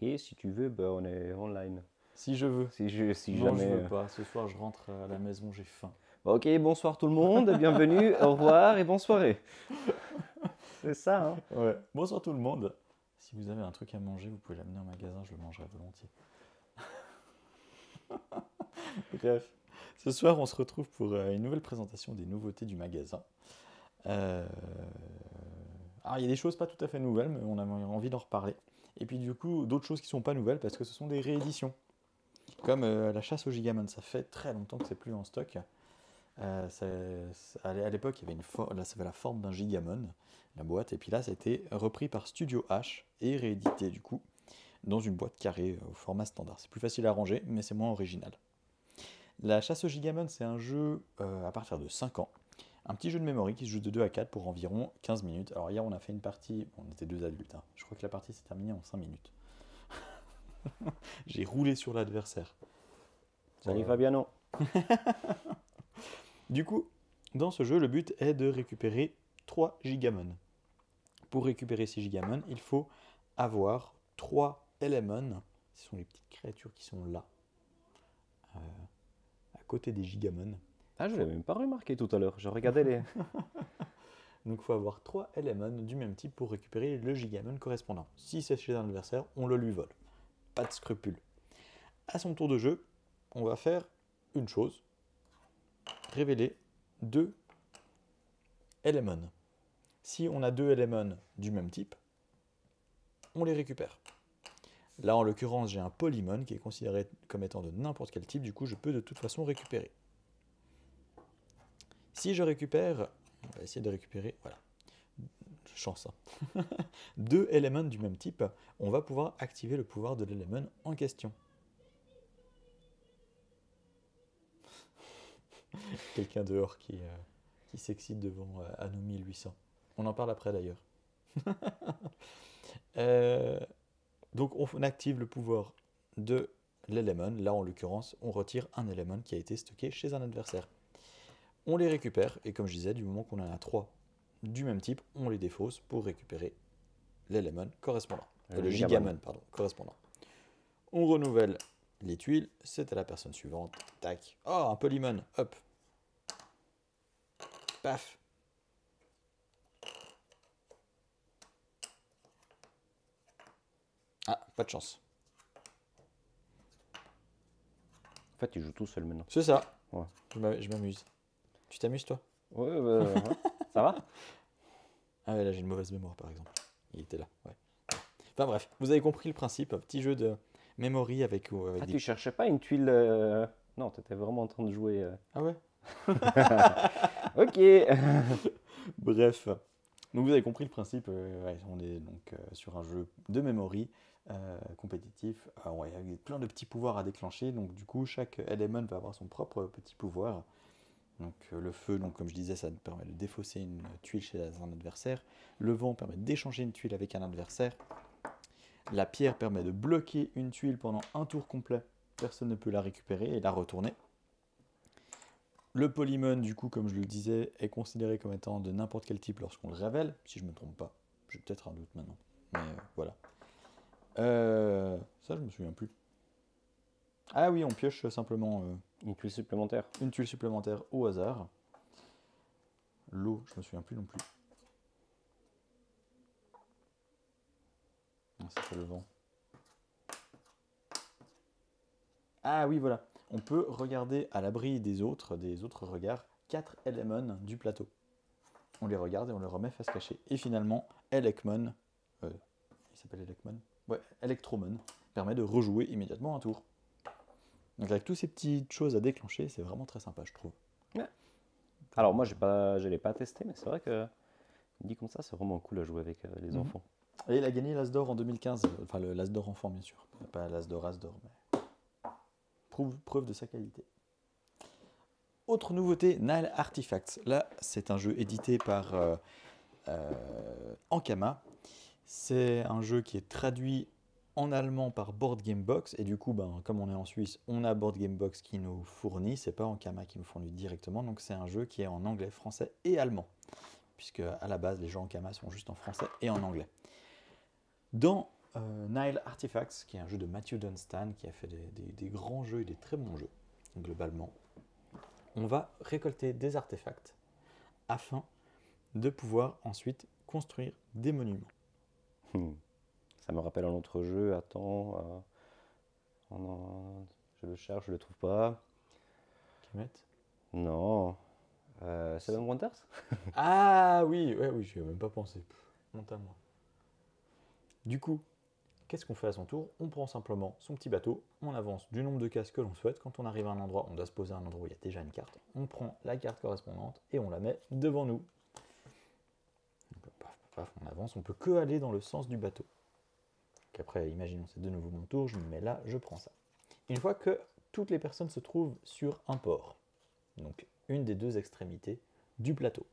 Et si tu veux, on est online. Si je veux. Si Non, je jamais. veux pas. Ce soir, je rentre à la maison, j'ai faim. Ok, bonsoir tout le monde, bienvenue, au revoir et bonne soirée. C'est ça, hein. Ouais. Bonsoir tout le monde. Si vous avez un truc à manger, vous pouvez l'amener au magasin, je le mangerai volontiers. Bref. Ce soir, on se retrouve pour une nouvelle présentation des nouveautés du magasin. Euh, Alors, il y a des choses pas tout à fait nouvelles, mais on a envie d'en reparler. Et puis, du coup, d'autres choses qui sont pas nouvelles parce que ce sont des rééditions. Comme la chasse au Gigamon, ça fait très longtemps que c'est plus en stock. À l'époque, il y avait là, ça avait la forme d'un Gigamon, la boîte, et puis là, ça a été repris par Studio H et réédité du coup dans une boîte carrée au format standard. C'est plus facile à ranger, mais c'est moins original. La chasse au Gigamon, c'est un jeu à partir de 5 ans. Un petit jeu de memory qui se joue de 2 à 4 pour environ 15 minutes. Alors hier, on a fait une partie, on était deux adultes, hein. Je crois que la partie s'est terminée en 5 minutes. J'ai roulé sur l'adversaire. Salut Fabiano. Du coup, dans ce jeu, le but est de récupérer 3 gigamon. Pour récupérer ces gigamon, il faut avoir 3 Elemon. Ce sont les petites créatures qui sont là, à côté des gigamon. Ah, je l'avais même pas remarqué tout à l'heure, je regardais les... Donc il faut avoir 3 Elemon du même type pour récupérer le gigamon correspondant. Si c'est chez un adversaire, on le lui vole. Pas de scrupule. À son tour de jeu, on va faire une chose. Révéler 2 Elemon. Si on a 2 Elemon du même type, on les récupère. Là, en l'occurrence, j'ai un Polymon qui est considéré comme étant de n'importe quel type, du coup, je peux de toute façon récupérer. Si je récupère, on va essayer de récupérer, voilà, chance, hein. 2 éléments du même type, on va pouvoir activer le pouvoir de l'élément en question. Quelqu'un dehors qui s'excite devant Anno 1800. On en parle après d'ailleurs. Donc on active le pouvoir de l'élément. Là en l'occurrence, on retire un élément qui a été stocké chez un adversaire. On les récupère, et comme je disais, du moment qu'on en a 3 du même type, on les défausse pour récupérer l'élément correspondant. Le gigamon, pardon, correspondant. On renouvelle les tuiles, c'est à la personne suivante. Tac. Oh, un polymon, hop. Paf. Ah, pas de chance. En fait, tu joues tout seul maintenant. C'est ça. Ouais. Je m'amuse. Tu t'amuses toi? Ouais, ouais. Ça va? Ah ouais, là j'ai une mauvaise mémoire par exemple. Il était là, ouais. Enfin bref, vous avez compris le principe, un petit jeu de memory avec Ah, des... tu cherchais pas une tuile... Non, t'étais vraiment en train de jouer... Ah ouais. Ok. Bref, donc vous avez compris le principe, ouais, on est donc sur un jeu de memory compétitif, ouais, avec plein de petits pouvoirs à déclencher, donc du coup chaque élément va avoir son propre petit pouvoir. Donc le feu, donc, comme je disais, ça permet de défausser une tuile chez un adversaire, le vent permet d'échanger une tuile avec un adversaire, la pierre permet de bloquer une tuile pendant un tour complet, personne ne peut la récupérer et la retourner. Le polymon, du coup, comme je le disais, est considéré comme étant de n'importe quel type lorsqu'on le révèle, si je ne me trompe pas. J'ai peut-être un doute maintenant. Mais voilà. Ça, je me souviens plus. Ah oui, on pioche simplement Une tuile supplémentaire. une tuile supplémentaire au hasard. L'eau, je me souviens plus non plus. Non, ça c'est le vent. Ah oui, voilà. On peut regarder à l'abri des autres regards, 4 éléments du plateau. On les regarde et on les remet face cachée. Et finalement, Elecmon, il s'appelle Elecmon, ouais, Electromon, permet de rejouer immédiatement un tour. Donc avec toutes ces petites choses à déclencher, c'est vraiment très sympa, je trouve. Ouais. Alors moi, je l'ai pas testé, mais c'est vrai que dit comme ça, c'est vraiment cool à jouer avec les enfants. Et il a gagné l'As d'or en 2015, enfin le l'As d'or enfant bien sûr, pas l'As d'or, mais preuve de sa qualité. Autre nouveauté, Nile Artifacts. Là, c'est un jeu édité par Ankama. C'est un jeu qui est traduit en allemand par Board Game Box. Et du coup, comme on est en Suisse, on a Board Game Box qui nous fournit. C'est pas Ankama qui nous fournit directement. Donc c'est un jeu qui est en anglais, français et allemand. Puisque à la base, les jeux Ankama sont juste en français et en anglais. Dans Nile Artifacts, qui est un jeu de Matthew Dunstan, qui a fait des grands jeux et des très bons jeux, globalement. On va récolter des artefacts afin de pouvoir ensuite construire des monuments. Ça me rappelle un autre jeu. Attends. Je le cherche, je le trouve pas. Kemet. Non. Seven Wonders? Ah oui, ouais, oui, j'y ai même pas pensé. Honte à moi. Du coup, qu'est-ce qu'on fait à son tour? On prend simplement son petit bateau, on avance du nombre de cases que l'on souhaite. Quand on arrive à un endroit, on doit se poser à un endroit où il y a déjà une carte. On prend la carte correspondante et on la met devant nous. Donc, paf, paf, on avance, on peut que aller dans le sens du bateau. Donc après, imaginons c'est de nouveau mon tour, je me mets là, je prends ça. Une fois que toutes les personnes se trouvent sur un port, donc une des deux extrémités du plateau,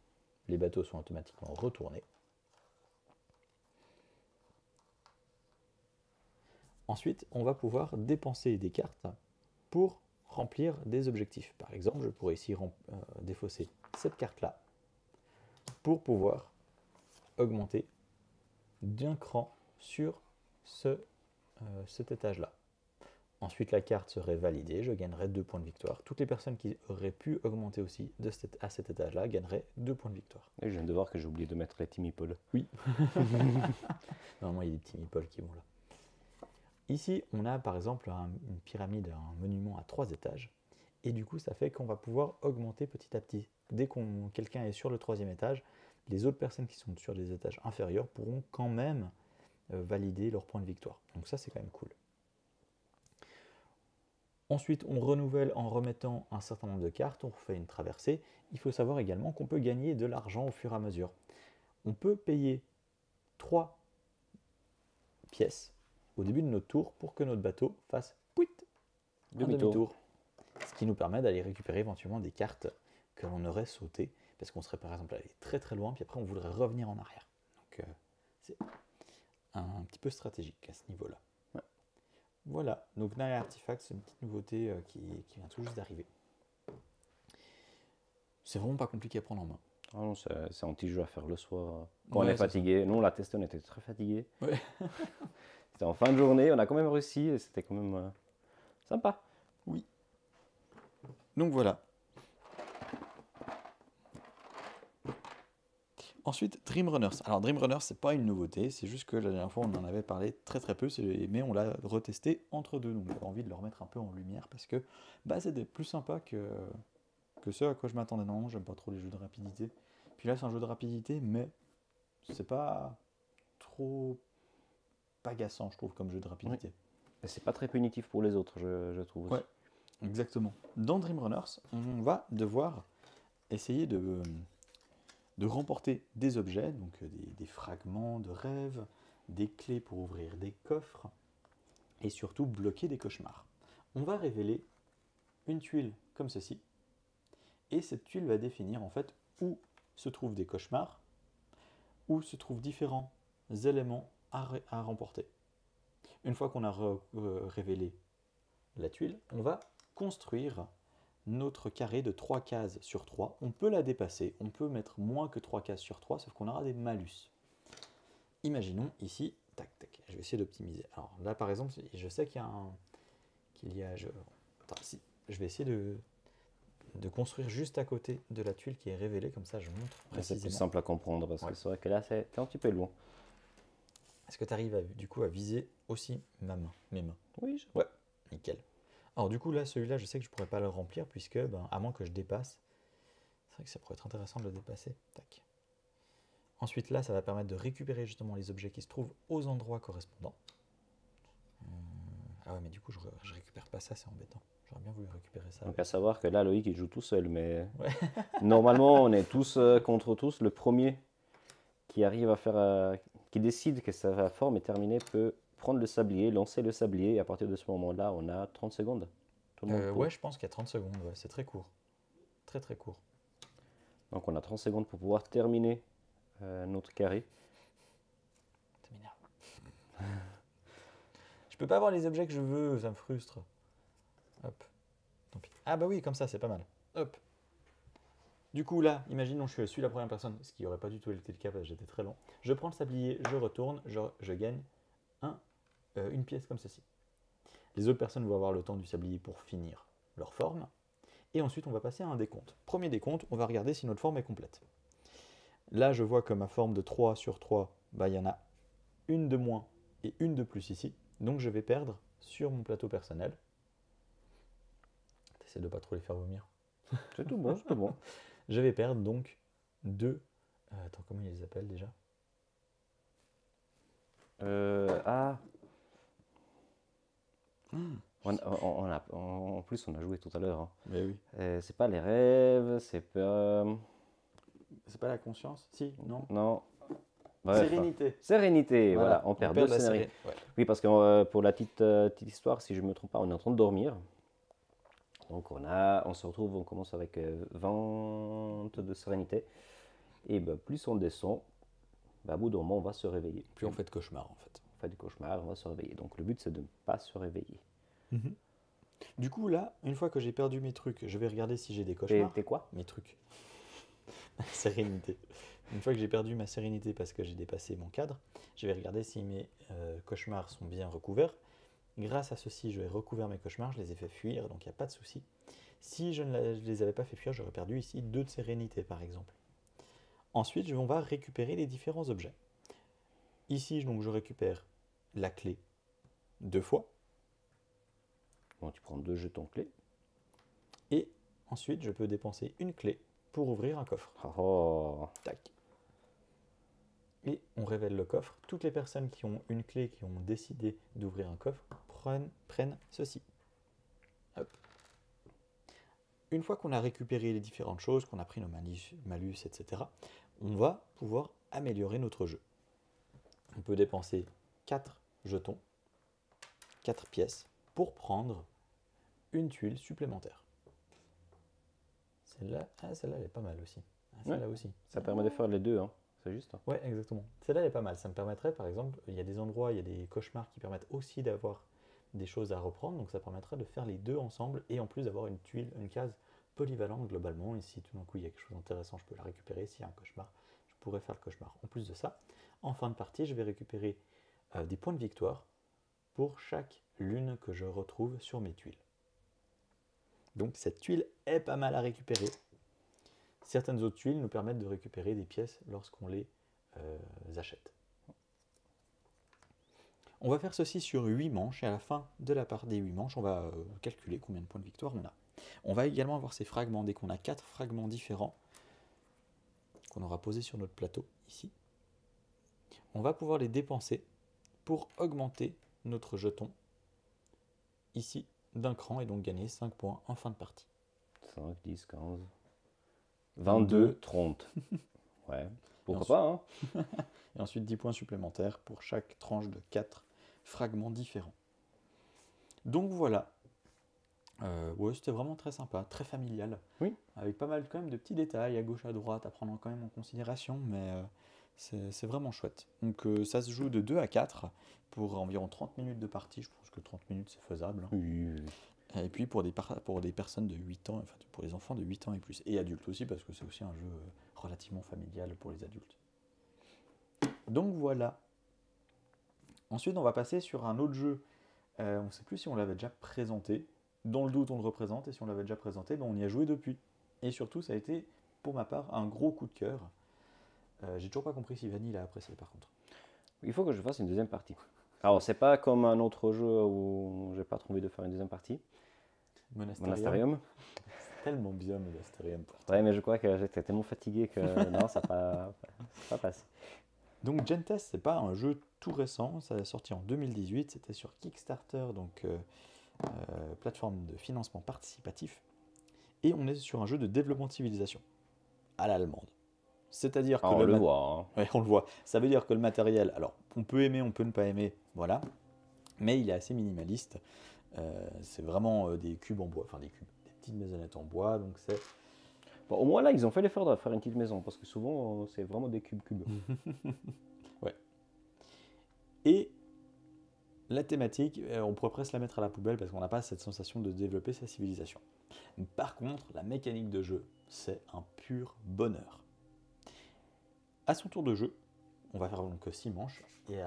les bateaux sont automatiquement retournés. Ensuite, on va pouvoir dépenser des cartes pour remplir des objectifs. Par exemple, je pourrais ici défausser cette carte-là pour pouvoir augmenter d'un cran sur cet étage-là. Ensuite, la carte serait validée, je gagnerais 2 points de victoire. Toutes les personnes qui auraient pu augmenter aussi à cet étage-là gagneraient 2 points de victoire. Et je viens de voir que j'ai oublié de mettre les team meeples. Oui. Normalement, il y a des petits meeples qui vont là. Ici, on a par exemple une pyramide, un monument à 3 étages. Et du coup, ça fait qu'on va pouvoir augmenter petit à petit. Dès que quelqu'un est sur le 3e étage, les autres personnes qui sont sur les étages inférieurs pourront quand même valider leur point de victoire. Donc ça, c'est quand même cool. Ensuite, on renouvelle en remettant un certain nombre de cartes, on fait une traversée. Il faut savoir également qu'on peut gagner de l'argent au fur et à mesure. On peut payer 3 pièces au début de notre tour pour que notre bateau fasse un demi-tour. Ce qui nous permet d'aller récupérer éventuellement des cartes que l'on aurait sautées, parce qu'on serait par exemple allé très très loin, puis après on voudrait revenir en arrière. Donc c'est un petit peu stratégique à ce niveau-là. Ouais. Voilà, donc Nile Artifacts, c'est une petite nouveauté qui vient tout juste d'arriver. C'est vraiment pas compliqué à prendre en main. Ah non, c'est un petit jeu à faire le soir. Quand Ouais, on est fatigué. Nous, on l'a testé, on était très fatigué. Ouais. C'était en fin de journée, on a quand même réussi et c'était quand même sympa. Oui. Donc voilà. Ensuite, Dream Runners. Alors Dream Runners, c'est pas une nouveauté, c'est juste que la dernière fois on en avait parlé très très peu, mais on l'a retesté entre deux, donc j'avais envie de le remettre un peu en lumière parce que c'était plus sympa que ce à quoi je m'attendais. Non, j'aime pas trop les jeux de rapidité. Puis là, c'est un jeu de rapidité, mais c'est pas trop agaçant, je trouve, comme jeu de rapidité. Et c'est pas très punitif pour les autres, je trouve. Ouais, exactement. Dans Dream Runners, on va devoir essayer de remporter des objets, donc des fragments de rêves, des clés pour ouvrir des coffres, et surtout bloquer des cauchemars. On va révéler une tuile comme ceci, et cette tuile va définir en fait où se trouvent des cauchemars, où se trouvent différents éléments à remporter. Une fois qu'on a révélé la tuile, on va construire notre carré de 3 cases sur 3. On peut la dépasser, on peut mettre moins que 3 cases sur 3, sauf qu'on aura des malus. Imaginons ici, tac, tac, je vais essayer d'optimiser. Alors là par exemple, je sais qu'il y a je vais essayer de construire juste à côté de la tuile qui est révélée, comme ça je montre précisément. C'est plus simple à comprendre, parce que c'est vrai que là c'est un petit peu loin. Est-ce que tu arrives du coup à viser aussi mes mains? Oui, ouais, nickel. Alors du coup là, celui-là, je sais que je pourrais pas le remplir puisque, à moins que je dépasse, c'est vrai que ça pourrait être intéressant de le dépasser. Tac. Ensuite là, ça va permettre de récupérer justement les objets qui se trouvent aux endroits correspondants. Ah ouais, mais du coup je récupère pas ça, c'est embêtant. J'aurais bien voulu récupérer ça. Donc à savoir que là, Loïc il joue tout seul, mais ouais. Normalement on est tous contre tous. Le premier qui arrive à faire, qui décide que sa forme est terminée peut prendre le sablier, lancer le sablier, et à partir de ce moment-là, on a 30 secondes. Tout le monde ouais, je pense qu'il y a 30 secondes, ouais, c'est très court. Très très court. Donc on a 30 secondes pour pouvoir terminer notre carré. Ça m'énerve. Je peux pas avoir les objets que je veux, ça me frustre. Hop. Tant pis. Ah bah oui, comme ça, c'est pas mal. Hop. Du coup là, imaginons je suis la première personne, ce qui n'aurait pas du tout été le cas parce que j'étais très long. Je prends le sablier, je retourne, je gagne une pièce comme ceci. Les autres personnes vont avoir le temps du sablier pour finir leur forme. Et ensuite, on va passer à un décompte. Premier décompte, on va regarder si notre forme est complète. Là, je vois que ma forme de 3 sur 3, il y en a une de moins et une de plus ici. Donc, je vais perdre sur mon plateau personnel. T'essaies de pas trop les faire vomir. C'est tout bon, c'est tout bon. Je vais perdre donc 2. Attends, comment ils les appellent déjà? Ah. En plus, on a joué tout à l'heure, hein. Mais oui. C'est pas les rêves, c'est pas. C'est pas la conscience? Si, non? Non. Bref. Sérénité. Sérénité, voilà. On perd deux la sérénité. Ouais. Oui, parce que pour la petite histoire, si je ne me trompe pas, on est en train de dormir. Donc on se retrouve, on commence avec 20 de sérénité. Et plus on descend, à bout d'un moment, on va se réveiller. Puis on fait de cauchemar en fait. On fait du cauchemar, on va se réveiller. Donc le but, c'est de ne pas se réveiller. Du coup, là, une fois que j'ai perdu mes trucs, je vais regarder si j'ai des cauchemars. T'es quoi? Mes trucs. Sérénité. Une fois que j'ai perdu ma sérénité parce que j'ai dépassé mon cadre, je vais regarder si mes cauchemars sont bien recouverts. Grâce à ceci, je vais recouvrir mes cauchemars, je les ai fait fuir, donc il n'y a pas de souci. Si je ne les avais pas fait fuir, j'aurais perdu ici 2 de sérénité par exemple. Ensuite, on va récupérer les différents objets. Ici, donc, je récupère la clé 2 fois. Bon, tu prends 2 jetons clés. Et ensuite, je peux dépenser une clé pour ouvrir un coffre. Oh. Tac. Et on révèle le coffre. Toutes les personnes qui ont une clé, qui ont décidé d'ouvrir un coffre, prennent ceci. Hop. Une fois qu'on a récupéré les différentes choses, qu'on a pris nos malus, etc., on va pouvoir améliorer notre jeu. On peut dépenser 4 jetons, 4 pièces, pour prendre une tuile supplémentaire. Celle-là, celle-là, elle est pas mal aussi. Celle-là aussi. Ça permet de faire les deux, hein. C'est juste. Hein. Ouais, exactement. Celle-là, elle est pas mal. Ça me permettrait, par exemple, il y a des endroits, il y a des cauchemars qui permettent aussi d'avoir des choses à reprendre. Donc ça permettrait de faire les deux ensemble et en plus d'avoir une tuile, une case polyvalente globalement. Et si tout d'un coup il y a quelque chose d'intéressant, je peux la récupérer. S'il y a un cauchemar, je pourrais faire le cauchemar. En plus de ça, en fin de partie, je vais récupérer des points de victoire pour chaque lune que je retrouve sur mes tuiles. Donc cette tuile est pas mal à récupérer. Certaines autres tuiles nous permettent de récupérer des pièces lorsqu'on les achète. On va faire ceci sur 8 manches et à la fin de la part des 8 manches, on va calculer combien de points de victoire on a. On va également avoir ces fragments, dès qu'on a 4 fragments différents qu'on aura posés sur notre plateau ici. On va pouvoir les dépenser pour augmenter notre jeton ici d'un cran et donc gagner 5 points en fin de partie. 5, 10, 15, 22, 30. Ouais, pourquoi pas, hein. Et ensuite 10 points supplémentaires pour chaque tranche de 4 fragments différents. Donc voilà. Ouais, c'était vraiment très sympa, très familial. Oui. Avec pas mal quand même de petits détails à gauche à droite à prendre quand même en considération, mais c'est vraiment chouette. Donc ça se joue de 2 à 4 pour environ 30 minutes de partie. Je pense que 30 minutes c'est faisable. Hein. Oui. Et puis pour des personnes de 8 ans, enfin pour les enfants de 8 ans et plus. Et adultes aussi, parce que c'est aussi un jeu relativement familial pour les adultes. Donc voilà. Ensuite, on va passer sur un autre jeu. On ne sait plus si on l'avait déjà présenté. Dans le doute, on le représente. Et si on l'avait déjà présenté, on y a joué depuis. Et surtout, ça a été, pour ma part, un gros coup de cœur. J'ai toujours pas compris si Vanille l'a apprécié, par contre. Il faut que je fasse une deuxième partie. Alors, c'est pas comme un autre jeu où j'ai pas trop envie de faire une deuxième partie. Monastarium. C'est tellement bien, Monastarium. Ouais, mais je crois que j'étais tellement fatigué que non, ça n'a pas passé. Donc Gentes, c'est pas un jeu tout récent, ça est sorti en 2018, c'était sur Kickstarter, donc plateforme de financement participatif, et on est sur un jeu de développement de civilisation, à l'allemande. C'est-à-dire que on le voit. Hein. Ouais, on le voit. Ça veut dire que le matériel, alors on peut aimer, on peut ne pas aimer, voilà, mais il est assez minimaliste. C'est vraiment des cubes en bois, enfin des petites maisonnettes en bois, donc c'est... Bon, au moins là, ils ont fait l'effort de faire une petite maison, parce que souvent, c'est vraiment des cubes. Ouais. Et la thématique, on pourrait presque la mettre à la poubelle, parce qu'on n'a pas cette sensation de développer sa civilisation. Par contre, la mécanique de jeu, c'est un pur bonheur. À son tour de jeu, on va faire donc 6 manches, et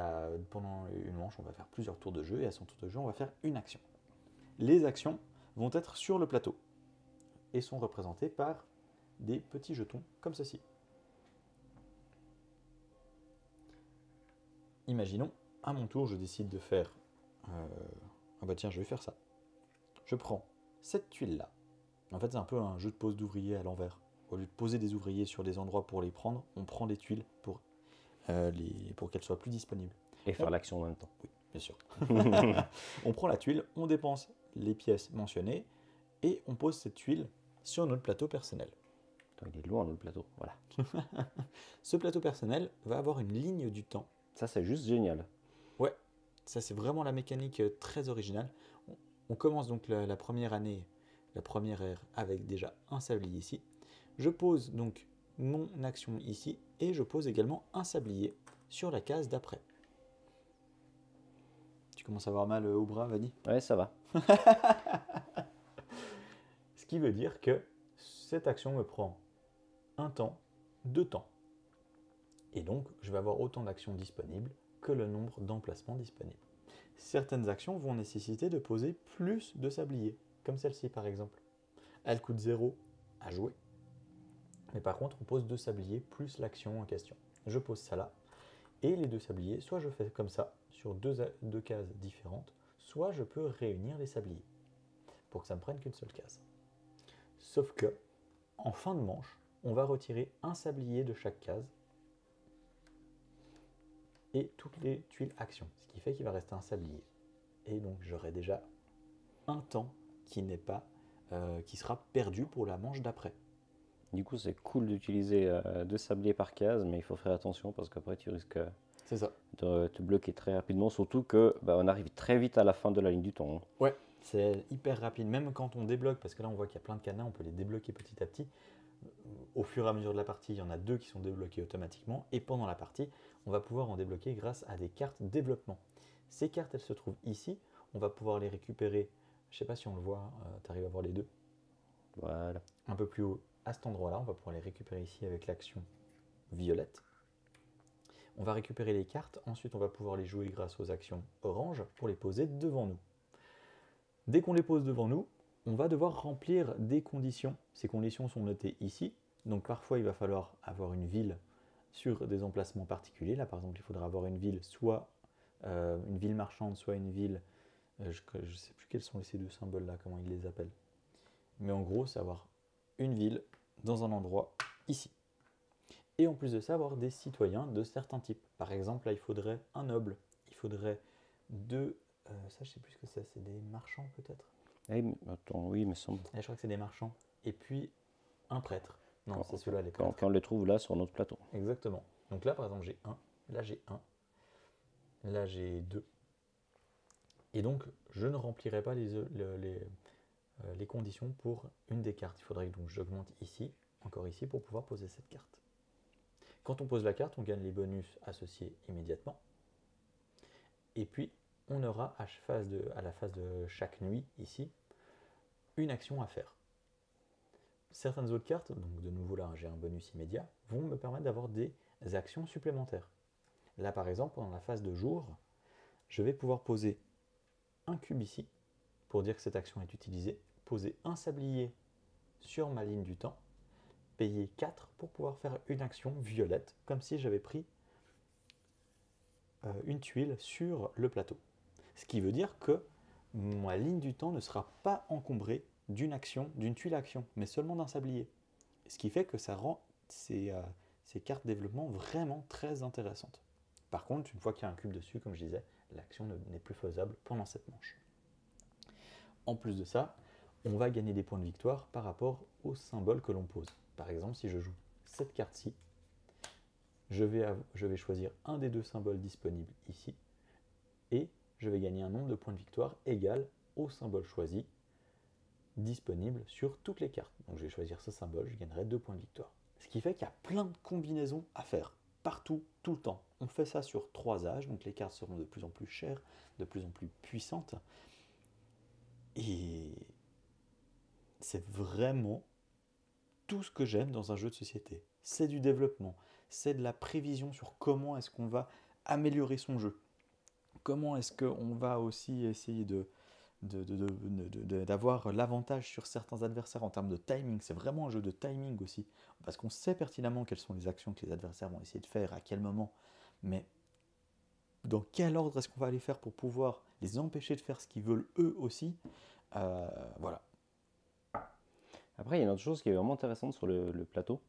pendant une manche, on va faire plusieurs tours de jeu, et à son tour de jeu, on va faire une action. Les actions vont être sur le plateau, et sont représentées par des petits jetons comme ceci. Imaginons, à mon tour, je décide de faire... ah bah tiens, je vais faire ça. Je prends cette tuile-là. En fait, c'est un peu un jeu de pose d'ouvriers à l'envers. Au lieu de poser des ouvriers sur des endroits pour les prendre, on prend des tuiles pour qu'elles soient plus disponibles. Et faire l'action en même temps. Oui, bien sûr. On prend la tuile, on dépense les pièces mentionnées et on pose cette tuile sur notre plateau personnel. Attends, il est loin notre plateau, voilà. Ce plateau personnel va avoir une ligne du temps. Ça, c'est juste génial. Ouais, ça c'est vraiment la mécanique très originale. On commence donc la première année, la première ère avec déjà un sablier ici. Je pose donc mon action ici et je pose également un sablier sur la case d'après. Tu commences à avoir mal au bras, Vanny? Ouais, ça va. Ce qui veut dire que cette action me prend un temps, 2 temps. Et donc, je vais avoir autant d'actions disponibles que le nombre d'emplacements disponibles. Certaines actions vont nécessiter de poser plus de sabliers, comme celle-ci par exemple. Elle coûte 0 à jouer. Mais par contre, on pose 2 sabliers plus l'action en question. Je pose ça là. Et les 2 sabliers, soit je fais comme ça, sur deux cases différentes, soit je peux réunir les sabliers, pour que ça ne me prenne qu'une seule case. Sauf que, en fin de manche, on va retirer un sablier de chaque case, et toutes les tuiles actions, ce qui fait qu'il va rester un sablier. Et donc j'aurai déjà un temps qui n'est pas, qui sera perdu pour la manche d'après. Du coup, c'est cool d'utiliser 2 sabliers par case, mais il faut faire attention parce qu'après, tu risques C'est ça. de te bloquer très rapidement, surtout que on arrive très vite à la fin de la ligne du temps. Ouais, c'est hyper rapide, même quand on débloque, parce que là on voit qu'il y a plein de cadenas, on peut les débloquer petit à petit. Au fur et à mesure de la partie, il y en a 2 qui sont débloqués automatiquement, et pendant la partie, on va pouvoir en débloquer grâce à des cartes développement. Ces cartes, elles se trouvent ici, on va pouvoir les récupérer, je ne sais pas si on le voit, tu arrives à voir les deux. Voilà. Un peu plus haut, à cet endroit-là, on va pouvoir les récupérer ici avec l'action violette. On va récupérer les cartes, ensuite on va pouvoir les jouer grâce aux actions orange pour les poser devant nous. Dès qu'on les pose devant nous, on va devoir remplir des conditions. Ces conditions sont notées ici, donc parfois il va falloir avoir une ville sur des emplacements particuliers. Là par exemple il faudra avoir une ville, soit une ville marchande, soit une ville, je ne sais plus quels sont ces 2 symboles là, comment ils les appellent. Mais en gros c'est avoir une ville dans un endroit ici. Et en plus de ça, avoir des citoyens de certains types. Par exemple, là, il faudrait un noble. Il faudrait 2... ça, je sais plus ce que c'est des marchands peut-être. Attends, oui, il me semble. Je crois que c'est des marchands. Et puis, un prêtre. Non, c'est ceux-là, les Quand prêtres. on les trouve là, sur notre plateau. Exactement. Donc là, par exemple, j'ai 1. Là, j'ai 1. Là, j'ai 2. Et donc, je ne remplirai pas les conditions pour une des cartes. Il faudrait que donc j'augmente ici, encore ici, pour pouvoir poser cette carte. Quand on pose la carte, on gagne les bonus associés immédiatement. Et puis, on aura à la phase de chaque nuit, ici, une action à faire. Certaines autres cartes, donc de nouveau là, j'ai un bonus immédiat, vont me permettre d'avoir des actions supplémentaires. Là, par exemple, pendant la phase de jour, je vais pouvoir poser un cube ici, pour dire que cette action est utilisée, poser un sablier sur ma ligne du temps, payer 4 pour pouvoir faire une action violette, comme si j'avais pris une tuile sur le plateau. Ce qui veut dire que ma ligne du temps ne sera pas encombrée d'une action, d'une tuile action, mais seulement d'un sablier. Ce qui fait que ça rend ces cartes développement vraiment très intéressantes. Par contre, une fois qu'il y a un cube dessus, comme je disais, l'action n'est plus faisable pendant cette manche. En plus de ça, on va gagner des points de victoire par rapport aux symboles que l'on pose. Par exemple, si je joue cette carte-ci, je vais choisir un des 2 symboles disponibles ici, et je vais gagner un nombre de points de victoire égal au symbole choisi, disponible sur toutes les cartes. Donc je vais choisir ce symbole, je gagnerai 2 points de victoire. Ce qui fait qu'il y a plein de combinaisons à faire, partout, tout le temps. On fait ça sur 3 âges, donc les cartes seront de plus en plus chères, de plus en plus puissantes. Et c'est vraiment tout ce que j'aime dans un jeu de société. C'est du développement, c'est de la prévision sur comment est-ce qu'on va améliorer son jeu. Comment est-ce qu'on va aussi essayer d'avoir l'avantage sur certains adversaires en termes de timing. C'est vraiment un jeu de timing aussi, parce qu'on sait pertinemment quelles sont les actions que les adversaires vont essayer de faire, à quel moment, mais dans quel ordre est-ce qu'on va les faire pour pouvoir les empêcher de faire ce qu'ils veulent eux aussi. Voilà. Après, il y a une autre chose qui est vraiment intéressante sur le plateau,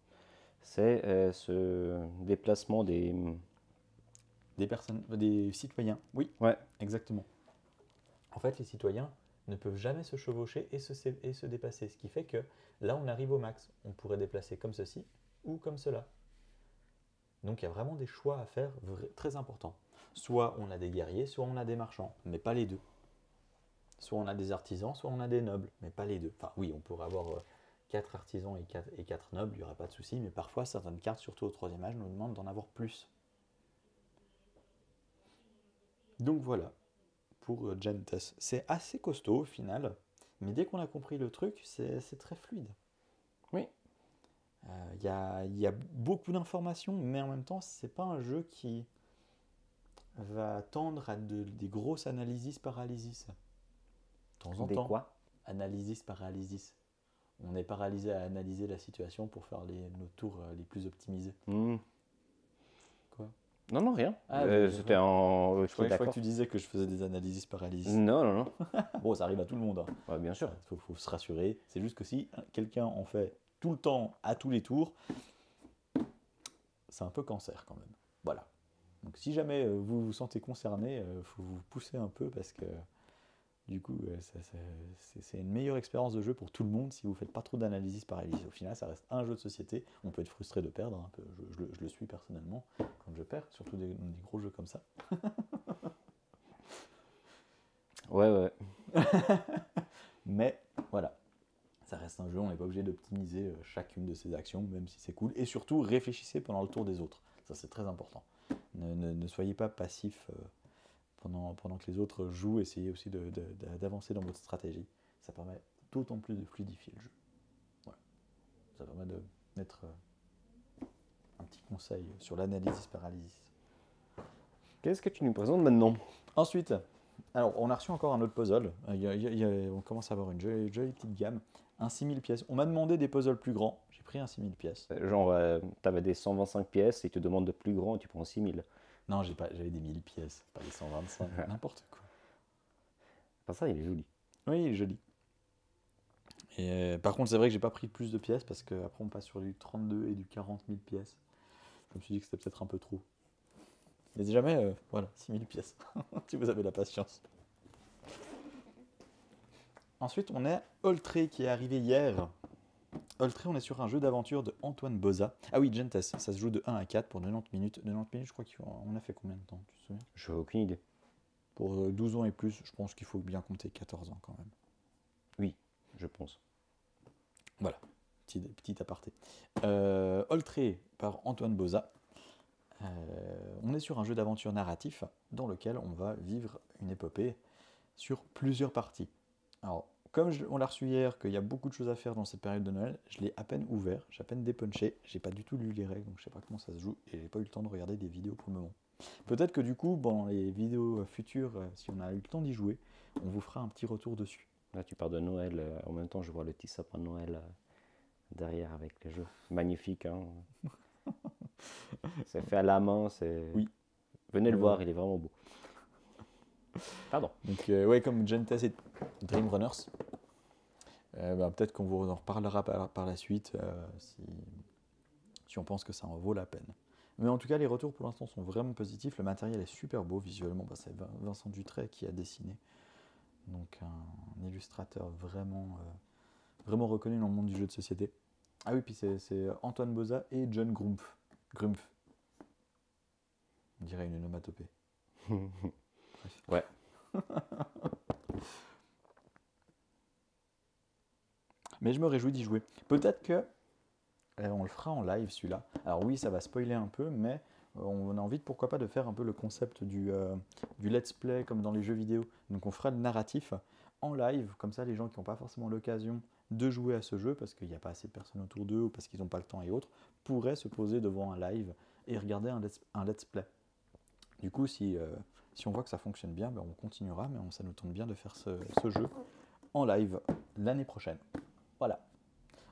c'est ce déplacement des... Des citoyens, oui, Ouais, exactement. En fait, les citoyens ne peuvent jamais se chevaucher et se dépasser, ce qui fait que là, on arrive au max. On pourrait déplacer comme ceci ou comme cela. Donc, il y a vraiment des choix à faire très importants. Soit on a des guerriers, soit on a des marchands, mais pas les deux. Soit on a des artisans, soit on a des nobles, mais pas les deux. Enfin, oui, on pourrait avoir 4 artisans et 4 nobles, il n'y aurait pas de souci, mais parfois, certaines cartes, surtout au 3e âge, nous demandent d'en avoir plus. Donc voilà, pour Gentes. C'est assez costaud au final, mais dès qu'on a compris le truc, c'est très fluide. oui. Il y a beaucoup d'informations, mais en même temps, c'est pas un jeu qui va tendre à des grosses analysis paralysis. De temps en Des temps, quoi? analysis paralysis. On est paralysé à analyser la situation pour faire nos tours les plus optimisés. Quoi? Non, non, rien. Ah, C'était en... Je crois que tu disais que je faisais des analyses paralysis. Non, non, non. Bon, ça arrive à tout le monde. Hein. Ouais, bien sûr. Faut se rassurer. C'est juste que si quelqu'un en fait tout le temps, à tous les tours, c'est un peu cancer quand même. Voilà. Donc si jamais vous vous sentez concerné, faut vous pousser un peu parce que du coup, c'est une meilleure expérience de jeu pour tout le monde si vous ne faites pas trop d'analysis paralysis. Au final, ça reste un jeu de société. On peut être frustré de perdre. Un peu. Je le suis personnellement quand je perds, surtout des gros jeux comme ça. Ouais, ouais. Mais voilà, ça reste un jeu, on n'est pas obligé d'optimiser chacune de ses actions, même si c'est cool. Et surtout, réfléchissez pendant le tour des autres. Ça, c'est très important. Ne soyez pas passif pendant que les autres jouent. Essayez aussi d'avancer dans votre stratégie. Ça permet d'autant plus de fluidifier le jeu. Voilà. Ça permet de mettre un petit conseil sur l'analysis paralysis. Qu'est-ce que tu nous présentes maintenant? Ensuite, alors on a reçu encore un autre puzzle. On commence à avoir une jolie petite gamme. Un 6000 pièces. On m'a demandé des puzzles plus grands. J'ai pris un 6000 pièces. Genre, t'avais des 125 pièces et ils te demandent de plus grand et tu prends 6000. Non, j'avais des 1000 pièces, pas des 125. N'importe quoi. Enfin, ça, il est joli. Oui, il est joli. Et par contre, c'est vrai que j'ai pas pris plus de pièces parce qu'après on passe sur du 32 et du 40 000 pièces. Je me suis dit que c'était peut-être un peu trop. Mais jamais, voilà, 6000 pièces, si vous avez la patience. Ensuite, on a Oltré qui est arrivé hier. Oltré, on est sur un jeu d'aventure de Antoine Boza. Ah oui, Gentes, ça se joue de 1 à 4 pour 90 minutes. 90 minutes, je crois qu'on a fait combien de temps, tu te souviens? Je n'ai aucune idée. Pour 12 ans et plus, je pense qu'il faut bien compter 14 ans quand même. Oui, je pense. Voilà, petit aparté. Oltré par Antoine Boza. On est sur un jeu d'aventure narratif dans lequel on va vivre une épopée sur plusieurs parties. Alors, comme on l'a reçu hier, qu'il y a beaucoup de choses à faire dans cette période de Noël, je l'ai à peine ouvert, j'ai à peine dépunché, j'ai pas du tout lu les règles, donc je sais pas comment ça se joue, et j'ai pas eu le temps de regarder des vidéos pour le moment. Peut-être que du coup, dans les vidéos futures, si on a eu le temps d'y jouer, on vous fera un petit retour dessus. Là, tu parles de Noël. En même temps, je vois le petit sapin de Noël derrière avec les jeux. Magnifique, hein. C'est fait à la main. Oui. Venez le voir, il est vraiment beau. Pardon. Donc, ouais, comme Gentes et Dream Runners, peut-être qu'on vous en reparlera par la suite si on pense que ça en vaut la peine. Mais en tout cas, les retours pour l'instant sont vraiment positifs. Le matériel est super beau visuellement. C'est Vincent Dutray qui a dessiné. Donc, un illustrateur vraiment reconnu dans le monde du jeu de société. Ah oui, puis c'est Antoine Boza et John Grumpf. Grumpf. On dirait une onomatopée. Ouais. Mais je me réjouis d'y jouer. Peut-être que on le fera en live celui-là. Alors oui, ça va spoiler un peu, mais on a envie de pourquoi pas de faire un peu le concept du let's play comme dans les jeux vidéo. Donc on fera le narratif en live, comme ça les gens qui n'ont pas forcément l'occasion de jouer à ce jeu parce qu'il n'y a pas assez de personnes autour d'eux ou parce qu'ils n'ont pas le temps et autres, pourraient se poser devant un live et regarder un let's play. Du coup, si on voit que ça fonctionne bien, ben, on continuera, mais ça nous tente bien de faire ce jeu en live l'année prochaine. Voilà.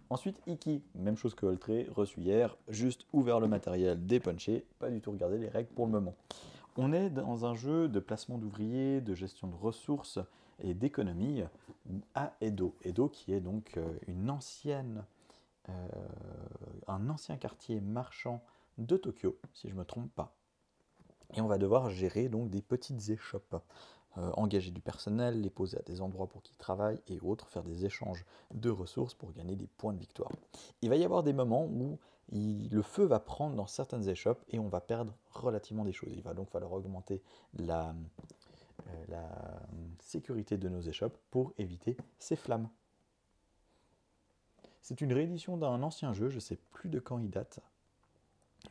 Ensuite, Iki, même chose que Oltré, reçu hier, juste ouvert le matériel, dépunché, pas du tout regardé les règles pour le moment. On est dans un jeu de placement d'ouvriers, de gestion de ressources et d'économie à Edo. Edo qui est donc un ancien quartier marchand de Tokyo, si je ne me trompe pas. Et on va devoir gérer donc des petites échoppes, engager du personnel, les poser à des endroits pour qu'ils travaillent et autres, faire des échanges de ressources pour gagner des points de victoire. Il va y avoir des moments où le feu va prendre dans certaines échoppes et on va perdre relativement des choses. Il va donc falloir augmenter la sécurité de nos échoppes pour éviter ces flammes. C'est une réédition d'un ancien jeu, je ne sais plus de quand il date,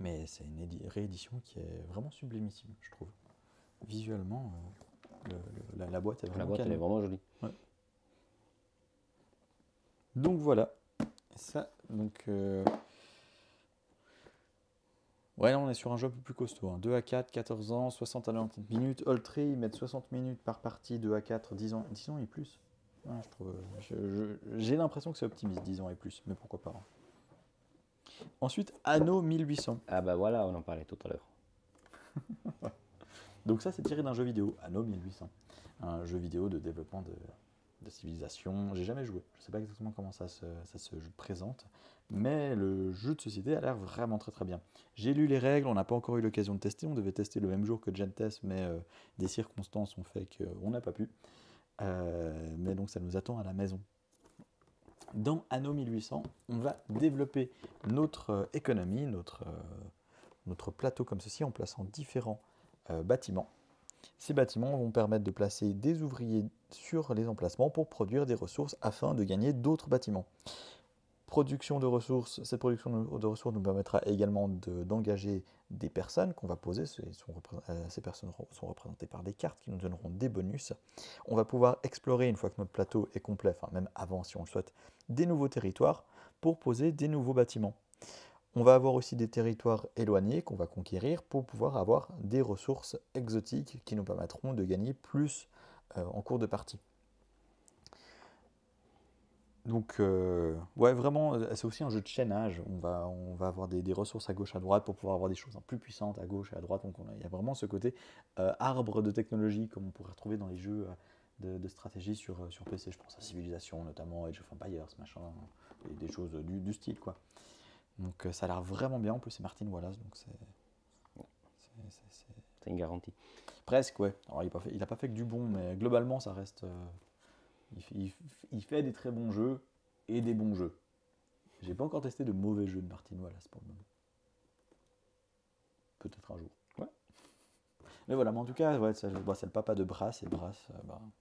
mais c'est une réédition qui est vraiment sublimissime, je trouve. Visuellement, la boîte est vraiment La boîte, elle est vraiment jolie. Ouais. Donc voilà. Ça, donc... Ouais, là on est sur un jeu un peu plus costaud. 2 à 4, 14 ans, 60 à 90 minutes. Oltré, ils mettent 60 minutes par partie, 2 à 4, 10 ans et plus. Ouais, je trouve, j'ai l'impression que c'est optimiste, 10 ans et plus, mais pourquoi pas. Ensuite, Anno 1800. Ah bah voilà, on en parlait tout à l'heure. Donc ça, c'est tiré d'un jeu vidéo, Anno 1800. Un jeu vidéo de développement de civilisation. J'ai jamais joué, je ne sais pas exactement comment ça se présente, mais le jeu de société a l'air vraiment très très bien. J'ai lu les règles, on n'a pas encore eu l'occasion de tester, on devait tester le même jour que Gentes, mais des circonstances ont fait qu'on n'a pas pu. Mais donc ça nous attend à la maison. Dans Anno 1800, on va développer notre économie, notre plateau comme ceci, en plaçant différents bâtiments. Ces bâtiments vont permettre de placer des ouvriers sur les emplacements pour produire des ressources afin de gagner d'autres bâtiments. Production de ressources, cette production de ressources nous permettra également d'engager des personnes qu'on va poser. Ces personnes sont représentées par des cartes qui nous donneront des bonus. On va pouvoir explorer, une fois que notre plateau est complet, enfin même avant si on le souhaite, des nouveaux territoires pour poser des nouveaux bâtiments. On va avoir aussi des territoires éloignés qu'on va conquérir pour pouvoir avoir des ressources exotiques qui nous permettront de gagner plus en cours de partie. Donc, ouais, vraiment, c'est aussi un jeu de chaînage. On va avoir des ressources à gauche, à droite pour pouvoir avoir des choses plus puissantes à gauche et à droite. Donc, il y a vraiment ce côté arbre de technologie comme on pourrait retrouver dans les jeux de stratégie sur PC. Je pense à Civilization, notamment Age of Empires, machin, des choses du style, quoi. Donc, ça a l'air vraiment bien. En plus, c'est Martin Wallace, donc c'est une garantie. Presque, ouais. Alors, il n'a pas fait que du bon, mais globalement, ça reste... Il fait des très bons jeux et des bons jeux. J'ai pas encore testé de mauvais jeux de Martin Wallace pour le moment. Peut-être un jour. Ouais. Mais voilà, mais en tout cas, ouais, c'est le papa de Brass et Brass.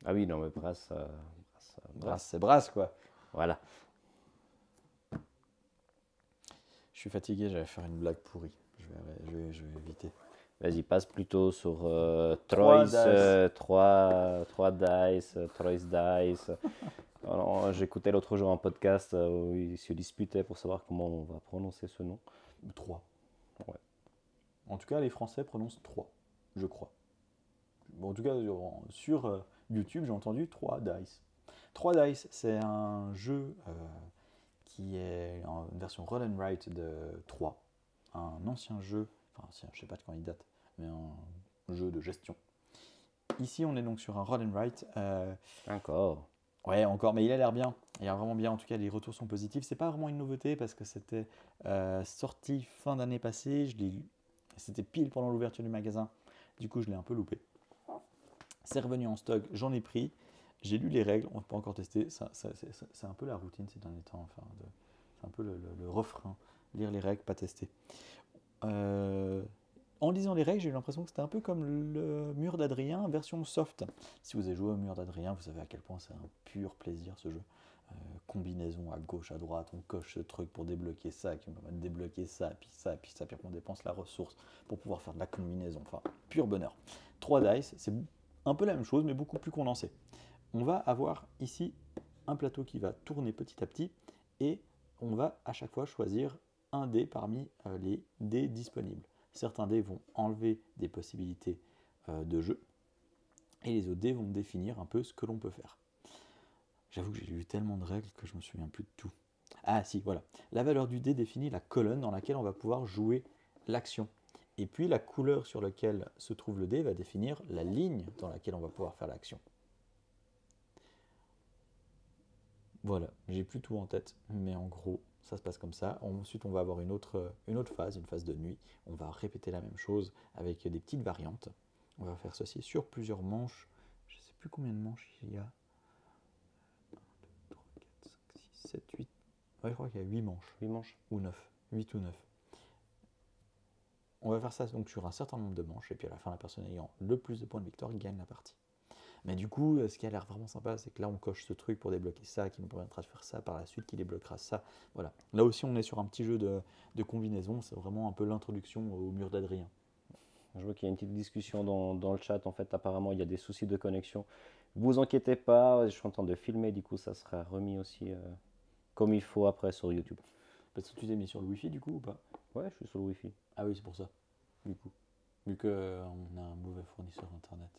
Ah oui, non, mais Brass, c'est Brass, quoi. Voilà. Je suis fatigué, j'allais faire une blague pourrie. Je vais éviter. Vas-y, passe plutôt sur Trois Troyes Dice. J'écoutais l'autre jour un podcast où ils se disputaient pour savoir comment on va prononcer ce nom. 3. Ouais. En tout cas, les Français prononcent 3, je crois. Bon, en tout cas, sur YouTube, j'ai entendu 3 Dice. 3 Dice, c'est un jeu qui est en version roll and write de 3. Un ancien jeu, enfin, je ne sais pas de quand il date, mais un jeu de gestion. Ici, on est donc sur un roll and write. Encore. Ouais, encore, mais il a l'air bien. Il a l'air vraiment bien. En tout cas, les retours sont positifs. C'est pas vraiment une nouveauté parce que c'était sorti fin d'année passée. C'était pile pendant l'ouverture du magasin. Du coup, je l'ai un peu loupé. C'est revenu en stock. J'en ai pris. J'ai lu les règles. On ne peut pas encore tester. C'est un peu la routine ces derniers temps. Enfin, c'est un peu le refrain. Lire les règles, pas tester. En lisant les règles, j'ai eu l'impression que c'était un peu comme le Mur d'Adrien version soft. Si vous avez joué au Mur d'Adrien, vous savez à quel point c'est un pur plaisir ce jeu. Combinaison à gauche, à droite, on coche ce truc pour débloquer ça, qui nous permet de débloquer ça, puis ça, puis ça, puis on dépense la ressource pour pouvoir faire de la combinaison. Enfin, pur bonheur. 3 dice, c'est un peu la même chose, mais beaucoup plus condensé. On va avoir ici un plateau qui va tourner petit à petit, et on va à chaque fois choisir un dé parmi les dés disponibles. Certains dés vont enlever des possibilités de jeu, et les autres dés vont définir un peu ce que l'on peut faire. J'avoue que j'ai lu tellement de règles que je me souviens plus de tout. Ah si, voilà. La valeur du dé définit la colonne dans laquelle on va pouvoir jouer l'action. Et puis la couleur sur laquelle se trouve le dé va définir la ligne dans laquelle on va pouvoir faire l'action. Voilà, j'ai plus tout en tête, mais en gros, ça se passe comme ça. Ensuite, on va avoir une autre phase, une phase de nuit. On va répéter la même chose avec des petites variantes. On va faire ceci sur plusieurs manches. Je ne sais plus combien de manches il y a. 1, 2, 3, 4, 5, 6, 7, 8. Ouais, je crois qu'il y a 8 manches. 8 manches. Ou 9. 8 ou 9. On va faire ça donc sur un certain nombre de manches, et puis à la fin, la personne ayant le plus de points de victoire gagne la partie. Mais du coup, ce qui a l'air vraiment sympa, c'est que là, on coche ce truc pour débloquer ça, qui nous permettra de faire ça par la suite, qui débloquera ça. Voilà. Là aussi, on est sur un petit jeu de combinaison. C'est vraiment un peu l'introduction au mur d'Adrien. Je vois qu'il y a une petite discussion dans le chat. En fait, apparemment, il y a des soucis de connexion. Vous inquiétez pas, je suis en train de filmer. Du coup, ça sera remis aussi comme il faut après sur YouTube. Parce que tu t'es mis sur le Wi-Fi, du coup, ou pas? Ouais, je suis sur le Wi-Fi. Ah oui, c'est pour ça. Du coup. Vu qu'on a un mauvais fournisseur Internet.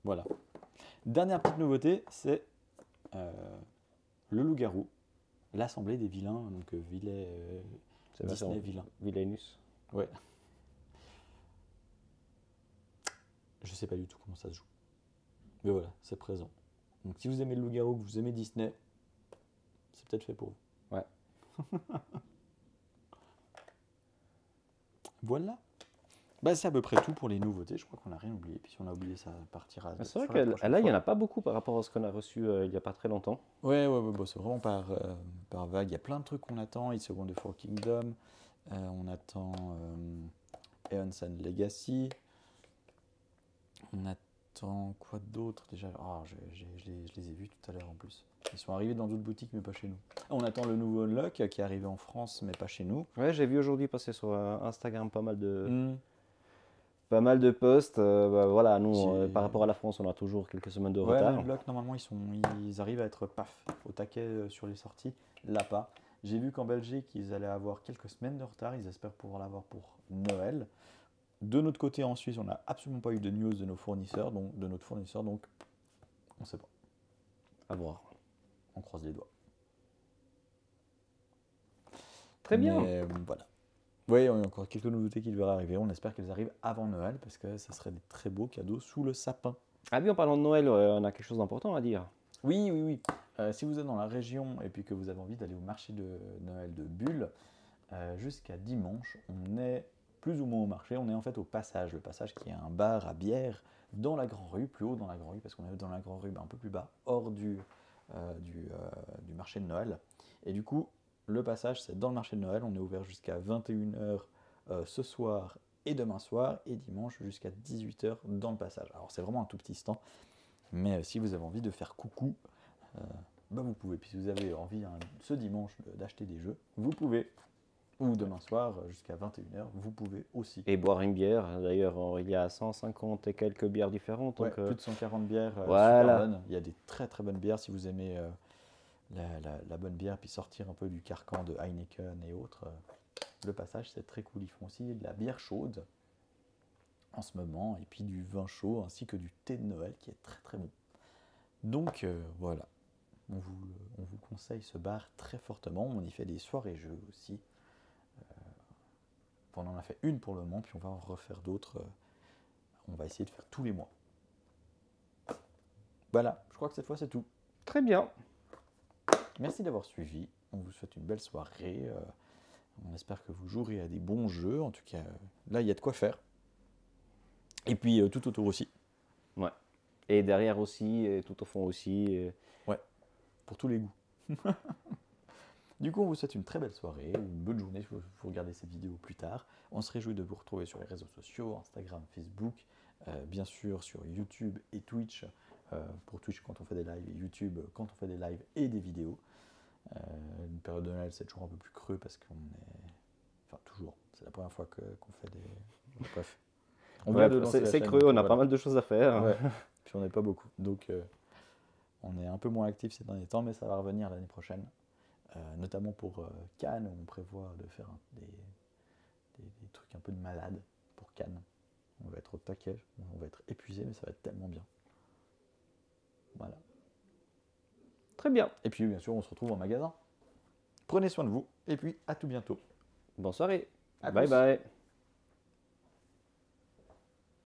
Voilà. Dernière petite nouveauté, c'est le loup-garou, l'assemblée des vilains, donc Disney vilain. Villainus. Ouais. Je sais pas du tout comment ça se joue. Mais voilà, c'est présent. Donc si vous aimez le loup-garou, que vous aimez Disney, c'est peut-être fait pour vous. Ouais. Voilà. Bah, c'est à peu près tout pour les nouveautés. Je crois qu'on n'a rien oublié. Puis si on a oublié, ça partira. C'est vrai que là, il n'y en a pas beaucoup par rapport à ce qu'on a reçu il n'y a pas très longtemps. Ouais, bon, c'est vraiment par vague. Il y a plein de trucs qu'on attend. It's a Wonderful Kingdom. On attend Aeon's End Legacy. On attend quoi d'autre déjà? Je les ai vus tout à l'heure en plus. Ils sont arrivés dans d'autres boutiques, mais pas chez nous. On attend le nouveau Unlock qui est arrivé en France, mais pas chez nous. Ouais, j'ai vu aujourd'hui passer sur Instagram pas mal de, Hmm. pas mal de posts. Voilà, nous, C'est- par rapport à la France, on a toujours quelques semaines de Ouais, retard. Unlock, normalement, ils arrivent à être paf, au taquet sur les sorties. Là, pas. J'ai vu qu'en Belgique, ils allaient avoir quelques semaines de retard. Ils espèrent pouvoir l'avoir pour Noël. De notre côté, en Suisse, on n'a absolument pas eu de news de notre fournisseur, donc on ne sait pas. À voir. On croise les doigts. Très bien. Mais voilà. Oui, il y a encore quelques nouveautés qui devraient arriver. On espère qu'elles arrivent avant Noël parce que ça serait des très beaux cadeaux sous le sapin. Ah oui, en parlant de Noël, on a quelque chose d'important à dire. Oui. Si vous êtes dans la région et puis que vous avez envie d'aller au marché de Noël de Bulle, jusqu'à dimanche, on est plus ou moins au marché. On est en fait au Passage. Le Passage qui est un bar à bière dans la Grand Rue, plus haut dans la Grand Rue, parce qu'on est dans la Grand Rue, un peu plus bas, hors du marché de Noël. Et du coup, le Passage, c'est dans le marché de Noël. On est ouvert jusqu'à 21h ce soir et demain soir, et dimanche jusqu'à 18h dans le Passage. Alors c'est vraiment un tout petit stand, mais si vous avez envie de faire coucou, vous pouvez. Puis si vous avez envie ce dimanche d'acheter des jeux, vous pouvez. Ou demain soir jusqu'à 21h, vous pouvez aussi. Et boire une bière. D'ailleurs, il y a 150 et quelques bières différentes. Ouais, Donc, plus de 140 bières voilà. super bonnes. Il y a des très très bonnes bières si vous aimez la bonne bière, puis sortir un peu du carcan de Heineken et autres. Le Passage, c'est très cool. Ils font aussi de la bière chaude en ce moment, et puis du vin chaud, ainsi que du thé de Noël qui est très très bon. Donc voilà, on vous conseille ce bar très fortement. On y fait des soirées jeux aussi. On en a fait une pour le moment, puis on va en refaire d'autres. On va essayer de faire tous les mois. Voilà, je crois que cette fois c'est tout. très bien. Merci d'avoir suivi. On vous souhaite une belle soirée. On espère que vous jouerez à des bons jeux. En tout cas, là, il y a de quoi faire. Et puis, tout autour aussi. Ouais. Et derrière aussi, et tout au fond aussi. Pour tous les goûts. Du coup, on vous souhaite une très belle soirée, une bonne journée si vous regardez cette vidéo plus tard. On se réjouit de vous retrouver sur les réseaux sociaux, Instagram, Facebook, bien sûr sur YouTube et Twitch. Pour Twitch quand on fait des lives, et YouTube quand on fait des lives et des vidéos. Une période de Noël, c'est toujours un peu plus creux parce qu'on est... Enfin, toujours. C'est la première fois qu'on fait des... Bref. C'est creux, on a pas mal de choses à faire. Ouais. Puis on n'est pas beaucoup. Donc, on est un peu moins actifs ces derniers temps, mais ça va revenir l'année prochaine. Notamment pour Cannes, on prévoit de faire des trucs un peu de malade pour Cannes. On va être au taquet, on va être épuisé, mais ça va être tellement bien. Voilà. Très bien. Et puis bien sûr, on se retrouve en magasin. Prenez soin de vous, et puis à tout bientôt. Bonne soirée. À Bye plus. bye.